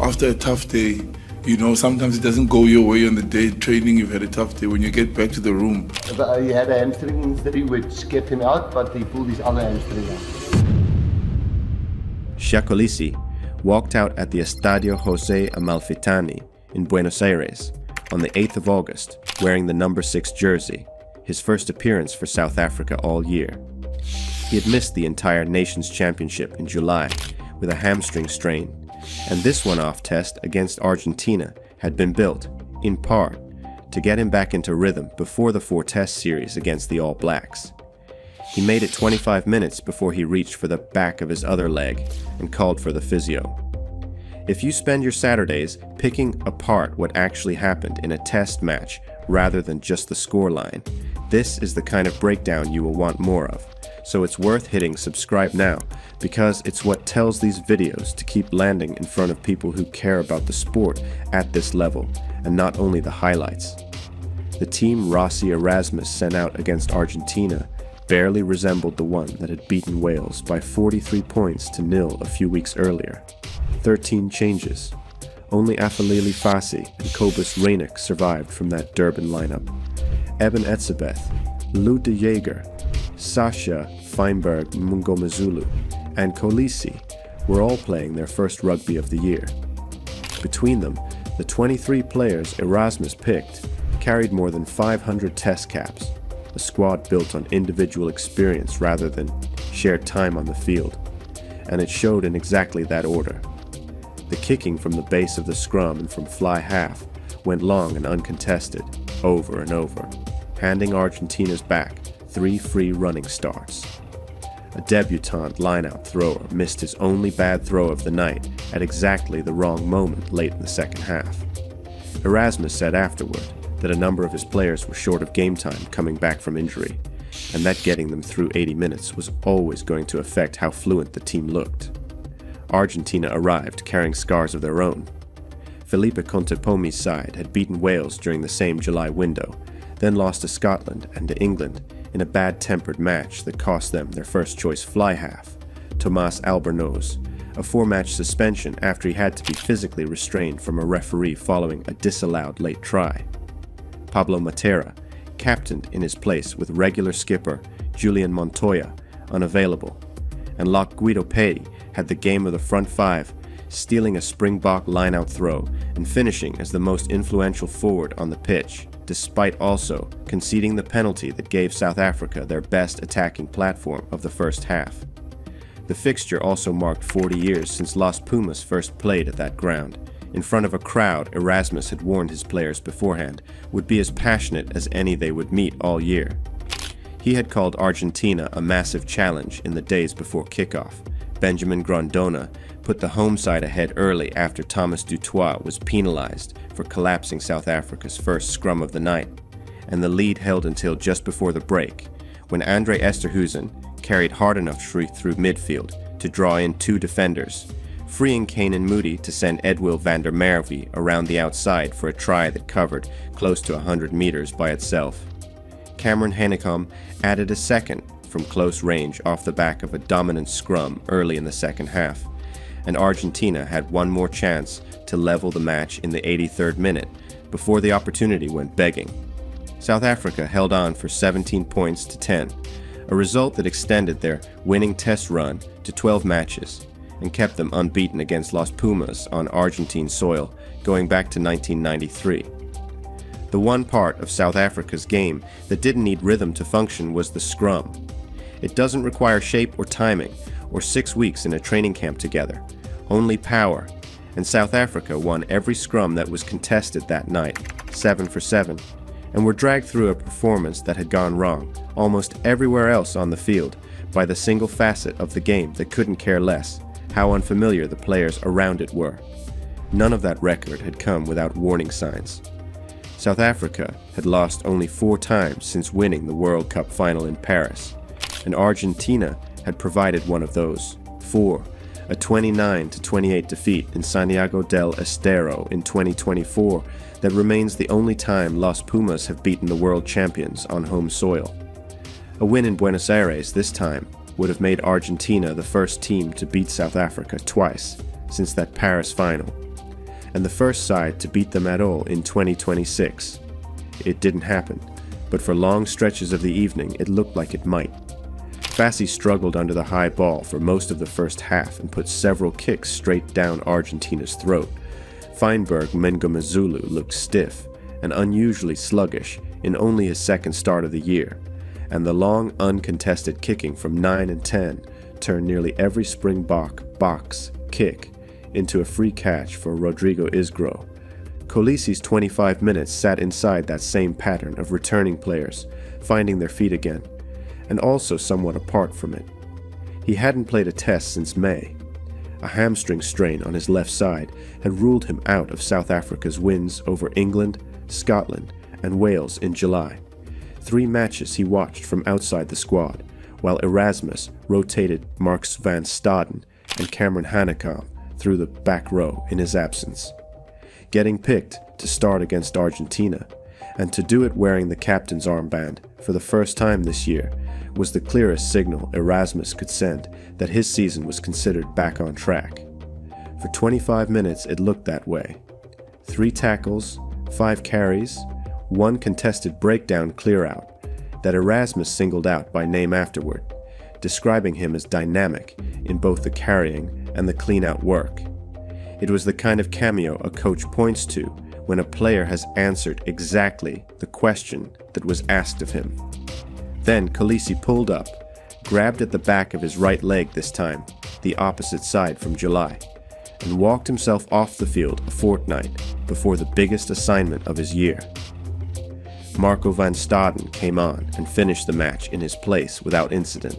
after a tough day, sometimes it doesn't go your way on the day training, you've had a tough day. When you get back to the room, he had a hamstring injury which kept him out, but he pulled his other hamstring out. Kolisi walked out at the Estadio José Amalfitani in Buenos Aires on the 8th of August, wearing the number 6 jersey, his first appearance for South Africa all year. He had missed the entire Nations Championship in July with a hamstring strain, and this one-off test against Argentina had been built, in part, to get him back into rhythm before the 4-test series against the All Blacks. He made it 25 minutes before he reached for the back of his other leg and called for the physio. If you spend your Saturdays picking apart what actually happened in a test match rather than just the scoreline, this is the kind of breakdown you will want more of. So it's worth hitting subscribe now, because it's what tells these videos to keep landing in front of people who care about the sport at this level, and not only the highlights. The team Rossi Erasmus sent out against Argentina barely resembled the one that had beaten Wales by 43 points to 0 a few weeks earlier. 13 changes. Only Afalili Fassi and Kobus Reinek survived from that Durban lineup. Eben Etzebeth, Lou de Jager, Sasha Feinberg Mungomezulu, and Kolisi were all playing their first rugby of the year. Between them, the 23 players Erasmus picked carried more than 500 test caps, a squad built on individual experience rather than shared time on the field, and it showed in exactly that order. The kicking from the base of the scrum and from fly half went long and uncontested, over and over, handing Argentina's back 3 free running starts. A debutant line-out thrower missed his only bad throw of the night at exactly the wrong moment late in the second half. Erasmus said afterward that a number of his players were short of game time coming back from injury, and that getting them through 80 minutes was always going to affect how fluent the team looked. Argentina arrived carrying scars of their own. Felipe Contepomi's side had beaten Wales during the same July window, then lost to Scotland and to England in a bad-tempered match that cost them their first-choice fly half, Tomas Albornoz, a 4-match suspension after he had to be physically restrained from a referee following a disallowed late try. Pablo Matera captained in his place with regular skipper Julian Montoya unavailable, and Lock Guido Pei had the game of the front 5, stealing a Springbok line-out throw and finishing as the most influential forward on the pitch, despite also conceding the penalty that gave South Africa their best attacking platform of the first half. The fixture also marked 40 years since Las Pumas first played at that ground, in front of a crowd Erasmus had warned his players beforehand would be as passionate as any they would meet all year. He had called Argentina a massive challenge in the days before kickoff. Benjamin Grondona put the home side ahead early after Thomas Dutoit was penalized for collapsing South Africa's first scrum of the night, and the lead held until just before the break, when Andre Esterhuizen carried hard enough through midfield to draw in 2 defenders, freeing Kanan Moody to send Edwill van der Merwe around the outside for a try that covered close to 100 meters by itself. Cameron Hanekom added a second from close range off the back of a dominant scrum early in the second half, and Argentina had one more chance to level the match in the 83rd minute before the opportunity went begging. South Africa held on for 17 points to 10, a result that extended their winning test run to 12 matches and kept them unbeaten against Las Pumas on Argentine soil going back to 1993. The one part of South Africa's game that didn't need rhythm to function was the scrum. It doesn't require shape or timing, or 6 weeks in a training camp together, only power, and South Africa won every scrum that was contested that night, 7 for 7, and were dragged through a performance that had gone wrong, almost everywhere else on the field, by the single facet of the game that couldn't care less, how unfamiliar the players around it were. None of that record had come without warning signs. South Africa had lost only 4 times since winning the World Cup final in Paris, and Argentina had provided one of those, 4, a 29-28 defeat in Santiago del Estero in 2024 that remains the only time Las Pumas have beaten the world champions on home soil. A win in Buenos Aires this time would have made Argentina the first team to beat South Africa twice since that Paris final, and the first side to beat them at all in 2026. It didn't happen, but for long stretches of the evening it looked like it might. Fassi struggled under the high ball for most of the first half and put several kicks straight down Argentina's throat. Feinberg Mengomezulu looked stiff and unusually sluggish in only his second start of the year, and the long uncontested kicking from 9 and 10 turned nearly every Springbok box kick into a free catch for Rodrigo Isgro. Kolisi's 25 minutes sat inside that same pattern of returning players finding their feet again, and also somewhat apart from it. He hadn't played a test since May. A hamstring strain on his left side had ruled him out of South Africa's wins over England, Scotland, and Wales in July. 3 matches he watched from outside the squad, while Erasmus rotated Marks van Staden and Cameron Hanekom through the back row in his absence. Getting picked to start against Argentina, and to do it wearing the captain's armband for the first time this year, was the clearest signal Erasmus could send that his season was considered back on track. For 25 minutes it looked that way. 3 tackles, 5 carries, 1 contested breakdown clear-out that Erasmus singled out by name afterward, describing him as dynamic in both the carrying and the clean-out work. It was the kind of cameo a coach points to when a player has answered exactly the question that was asked of him. Then Kolisi pulled up, grabbed at the back of his right leg this time, the opposite side from July, and walked himself off the field a fortnight before the biggest assignment of his year. Marco van Staden came on and finished the match in his place without incident.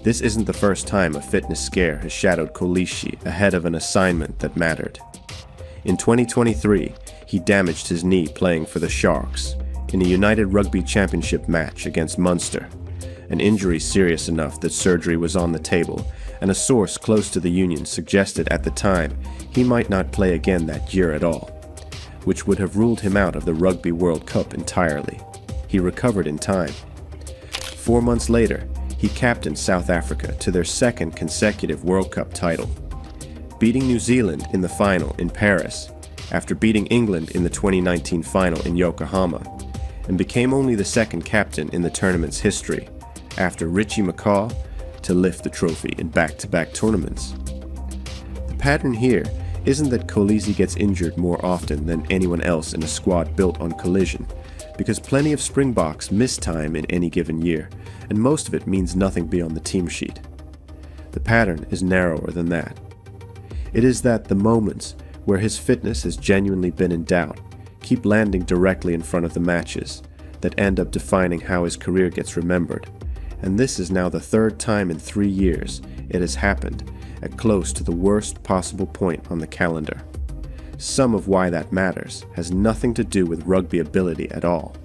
This isn't the first time a fitness scare has shadowed Kolisi ahead of an assignment that mattered. In 2023, he damaged his knee playing for the Sharks in a United Rugby Championship match against Munster, an injury serious enough that surgery was on the table, and a source close to the union suggested at the time he might not play again that year at all, which would have ruled him out of the Rugby World Cup entirely. He recovered in time. 4 months later, he captained South Africa to their second consecutive World Cup title, beating New Zealand in the final in Paris, after beating England in the 2019 final in Yokohama, and became only the second captain in the tournament's history, after Richie McCaw, to lift the trophy in back-to-back tournaments. The pattern here isn't that Kolisi gets injured more often than anyone else in a squad built on collision, because plenty of Springboks miss time in any given year, and most of it means nothing beyond the team sheet. The pattern is narrower than that. It is that the moments where his fitness has genuinely been in doubt keep landing directly in front of the matches that end up defining how his career gets remembered, and this is now the 3rd time in 3 years it has happened at close to the worst possible point on the calendar. Some of why that matters has nothing to do with rugby ability at all.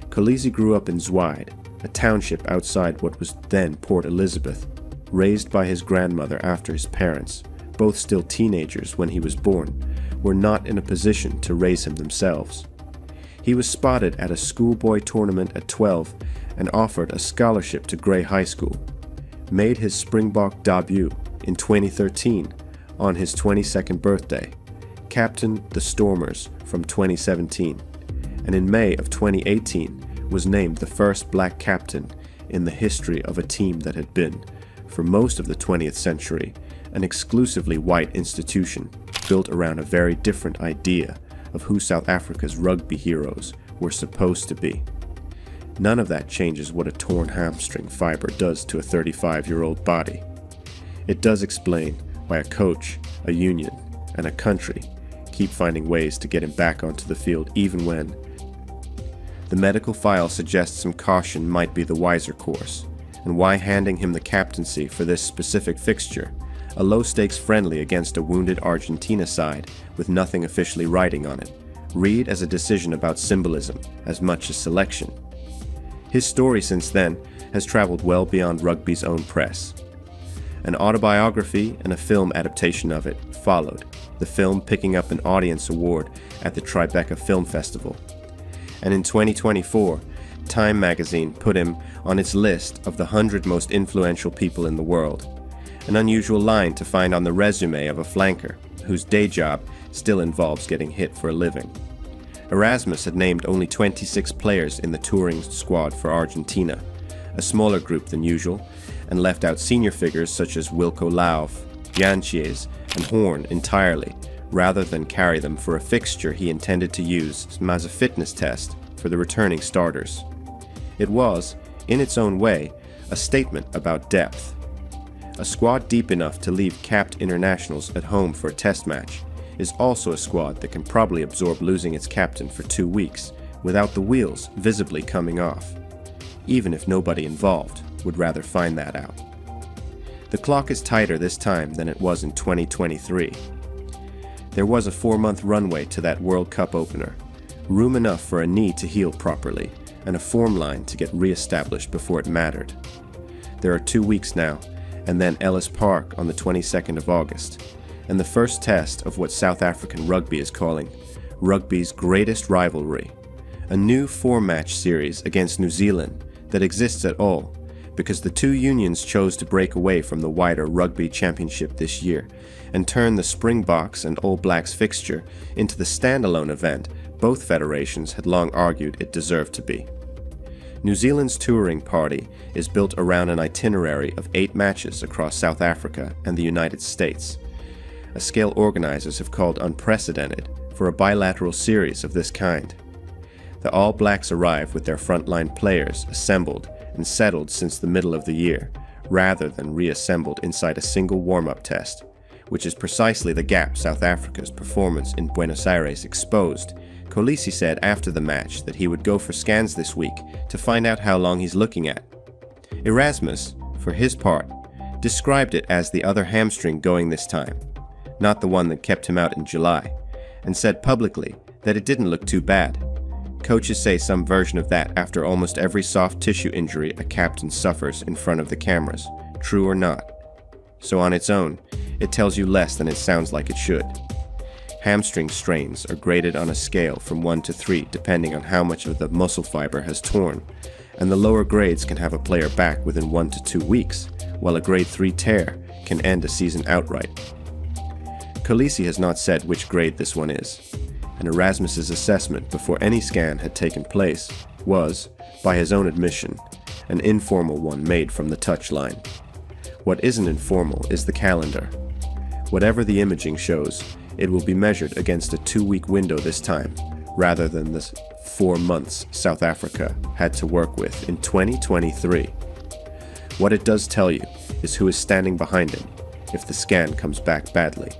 Kolisi grew up in Zwaide, a township outside what was then Port Elizabeth, raised by his grandmother after his parents, both still teenagers when he was born, were not in a position to raise him themselves. He was spotted at a schoolboy tournament at 12 and offered a scholarship to Grey High School, made his Springbok debut in 2013 on his 22nd birthday, captained the Stormers from 2017, and in May of 2018 was named the first black captain in the history of a team that had been, for most of the 20th century, an exclusively white institution built around a very different idea of who South Africa's rugby heroes were supposed to be. None of that changes what a torn hamstring fiber does to a 35-year-old body. It does explain why a coach, a union, and a country keep finding ways to get him back onto the field even when the medical file suggests some caution might be the wiser course, and why handing him the captaincy for this specific fixture, a low-stakes friendly against a wounded Argentina side with nothing officially riding on it, read as a decision about symbolism as much as selection. His story since then has traveled well beyond rugby's own press. An autobiography and a film adaptation of it followed, the film picking up an audience award at the Tribeca Film Festival. And in 2024, Time magazine put him on its list of the 100 most influential people in the world, an unusual line to find on the resume of a flanker, whose day job still involves getting hit for a living. Erasmus had named only 26 players in the touring squad for Argentina, a smaller group than usual, and left out senior figures such as Wilco Lauv, Janchies, and Horn entirely, rather than carry them for a fixture he intended to use as a fitness test for the returning starters. It was, in its own way, a statement about depth. A squad deep enough to leave capped internationals at home for a test match is also a squad that can probably absorb losing its captain for 2 weeks without the wheels visibly coming off, even if nobody involved would rather find that out. The clock is tighter this time than it was in 2023. There was a 4-month runway to that World Cup opener, room enough for a knee to heal properly, and a form line to get re-established before it mattered. There are 2 weeks now, and then Ellis Park on the 22nd of August, and the first test of what South African rugby is calling rugby's greatest rivalry, a new 4-match series against New Zealand that exists at all, because the two unions chose to break away from the wider rugby championship this year and turn the Springboks and All Blacks fixture into the standalone event both federations had long argued it deserved to be. New Zealand's touring party is built around an itinerary of 8 matches across South Africa and the United States, a scale organizers have called unprecedented for a bilateral series of this kind. The All Blacks arrive with their frontline players assembled and settled since the middle of the year, rather than reassembled inside a single warm-up test, which is precisely the gap South Africa's performance in Buenos Aires exposed. Kolisi said after the match that he would go for scans this week to find out how long he's looking at. Erasmus, for his part, described it as the other hamstring going this time, not the one that kept him out in July, and said publicly that it didn't look too bad. Coaches say some version of that after almost every soft tissue injury a captain suffers in front of the cameras, true or not. So on its own, it tells you less than it sounds like it should. Hamstring strains are graded on a scale from 1 to 3 depending on how much of the muscle fiber has torn, and the lower grades can have a player back within 1 to 2 weeks, while a grade 3 tear can end a season outright. Kolisi has not said which grade this one is, and Erasmus's assessment before any scan had taken place was, by his own admission, an informal one made from the touchline. What isn't informal is the calendar. Whatever the imaging shows, it will be measured against a 2-week window this time, rather than the 4 months South Africa had to work with in 2023. What it does tell you is who is standing behind him if the scan comes back badly.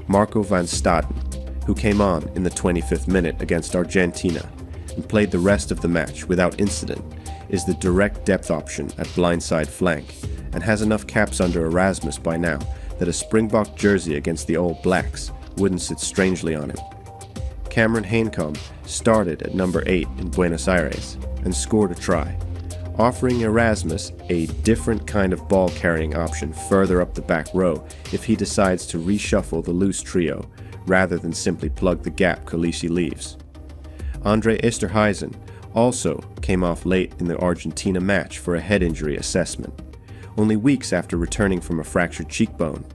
Marco van Staden, who came on in the 25th minute against Argentina and played the rest of the match without incident, is the direct depth option at blindside flank and has enough caps under Erasmus by now that a Springbok jersey against the All Blacks wouldn't sit strangely on him. Cameron Haincombe started at number 8 in Buenos Aires and scored a try, offering Erasmus a different kind of ball-carrying option further up the back row if he decides to reshuffle the loose trio rather than simply plug the gap Kolisi leaves. Andre Esterhuizen also came off late in the Argentina match for a head injury assessment, only weeks after returning from a fractured cheekbone,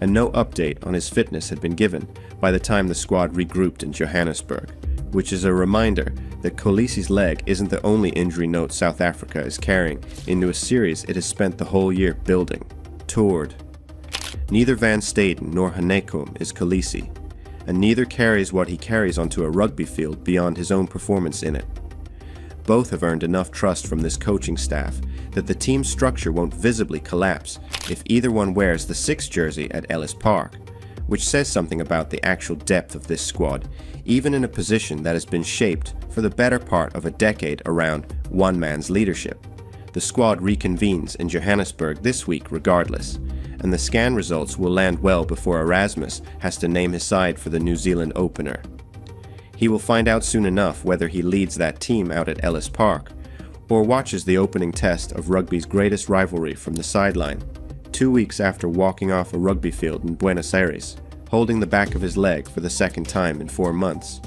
and no update on his fitness had been given by the time the squad regrouped in Johannesburg, which is a reminder that Kolisi's leg isn't the only injury note South Africa is carrying into a series it has spent the whole year building, toured. Neither Van Staden nor Haincombe is Kolisi, and neither carries what he carries onto a rugby field beyond his own performance in it. Both have earned enough trust from this coaching staff that the team structure won't visibly collapse if either one wears the 6 jersey at Ellis Park, which says something about the actual depth of this squad, even in a position that has been shaped for the better part of a decade around one man's leadership. The squad reconvenes in Johannesburg this week regardless, and the scan results will land well before Erasmus has to name his side for the New Zealand opener. He will find out soon enough whether he leads that team out at Ellis Park, or watches the opening test of rugby's greatest rivalry from the sideline, 2 weeks after walking off a rugby field in Buenos Aires, holding the back of his leg for the second time in 4 months.